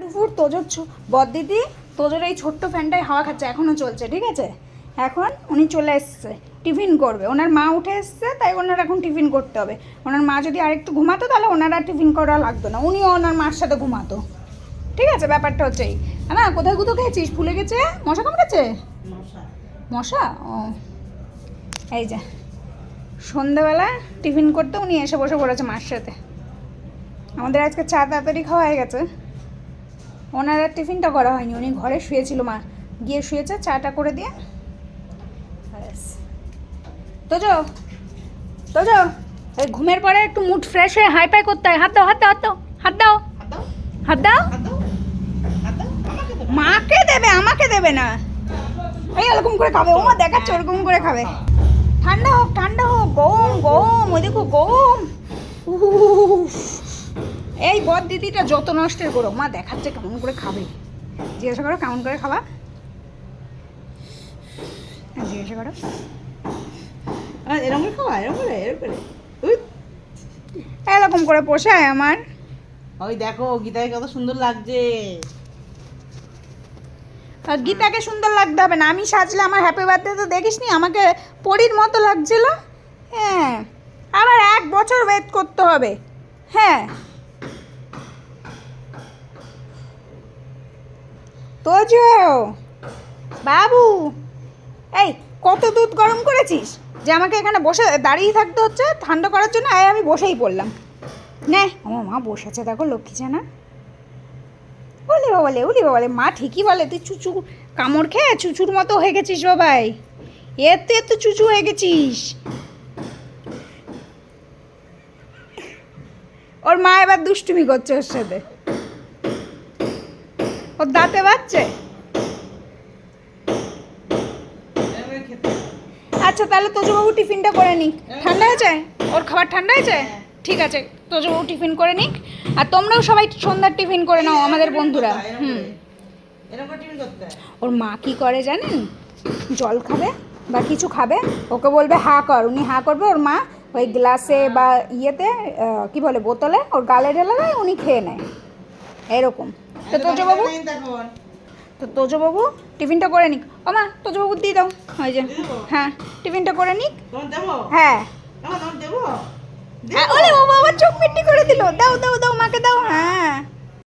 দুপুর তোজোর বড়দিদি তোজোর এই ছোট্ট ফ্যানটাই হাওয়া খাচ্ছে, এখনও চলছে, ঠিক আছে। এখন উনি চলে এসছে, টিফিন করবে। ওনার মা উঠে এসছে, তাই ওনার এখন টিফিন করতে হবে। ওনার মা যদি আরেকটু ঘুমাতো তাহলে ওনার আর টিফিন করা লাগতো না, উনিও ওনার মার সাথে ঘুমাতো, ঠিক আছে। ব্যাপারটা হচ্ছে এই না, কোথায় কোথাও খেয়েছিস, ভুলে গেছে, মশা কামড়েছে, মশা। ও এই যে সন্ধ্যাবেলা টিফিন করতে উনি এসে বসে পড়েছে মার সাথে। আমাদের আজকে চা তাড়াতাড়ি খাওয়া হয়ে গেছে, ওনার আর টিফিনটা করা হয়নি, উনি ঘরে শুয়েছিল, মা গিয়ে শুয়েছে, চাটা করে দিয়ে। তোজো তোজো এই ঘুমের পরে একটু মুড ফ্রেশ হয়ে হাই ফাই করতে হয়। হাত দাও, হাত দাও, হাত দাও, হাত দাও, হাত দাও। মাকে দেবে, আমাকে দেবে না। এই এরকম করে খাবে, ও মা দেখাচ্ছে ওরকম করে খাবে। ঠান্ডা হোক, ঠান্ডা হোক, গরম গরম, ওই দেখো গরম। এই বদ দিদিটা যত নষ্টের করো, মা দেখাচ্ছে কেমন করে খাবে। জিজ্ঞাসা করো কেমন করে খাবা, জিজ্ঞাসা করো। এরকম করে খাওয়া, এরকম করে, এরকম করে এরকম করে পোষায় আমার। ওই দেখো গীতাকে কত সুন্দর লাগছে। আর গীতাকে সুন্দর লাগতে হবে না, আমি সাজলে আমার হ্যাপি বার্থডে তো দেখিস নি, আমাকে পরীর মতো লাগছিল। হ্যাঁ, আবার 1 বছর ওয়েট করতে হবে। হ্যাঁ, তোজো বাবু, এই কত দুধ গরম করেছিস যে আমাকে এখানে বসে দাঁড়িয়ে থাকতে হচ্ছে ঠান্ডা করার জন্য। আমি বসেই পড়লাম। নে, আমার মা বসেছে দেখো, লক্ষ্মী জানা। বলে বাবালে, উলি বাবালে, মা ঠিকই বলে, তুই চুচু কামড় খেয়ে চুচুর মতো হয়ে গেছিস বাবাই, এত এত চুচু হয়ে গেছিস। ওর মা এবার দুষ্টুমি করছে ওর সাথে, ওর দাঁতে বাজছে। আচ্ছা তাহলে তোজবাবু টিফিনটা করে নিক। ঠান্ডা হয়েছে ওর খাবার, ঠান্ডা হয়েছে, ঠিক আছে, তোজবাবু টিফিন করে নিক। আর তোমরাও সবাই সন্ধ্যার টিফিন করে নাও আমাদের বন্ধুরা। ওর মা কি করে জানেন, জল খাবে বা কিছু খাবে, ওকে বলবে হা কর, উনি হা করবে, ওর মা ওই গ্লাসে বা ইয়েতে কি বলে বোতলে ওর গালে ঢেলে দেয়, উনি খেয়ে নেয়, এরকম। তো তোজবাবু টিফিনটা করে নিক। ও মা তোজবাবু দিয়ে দাও, ওই যে, হ্যাঁ টিফিনটা করে নিক। হ্যাঁ, ওলে বাবা আবার চোখ মিট্টি করে দিল, দাও দাও দাও, মাকে দাও। হ্যাঁ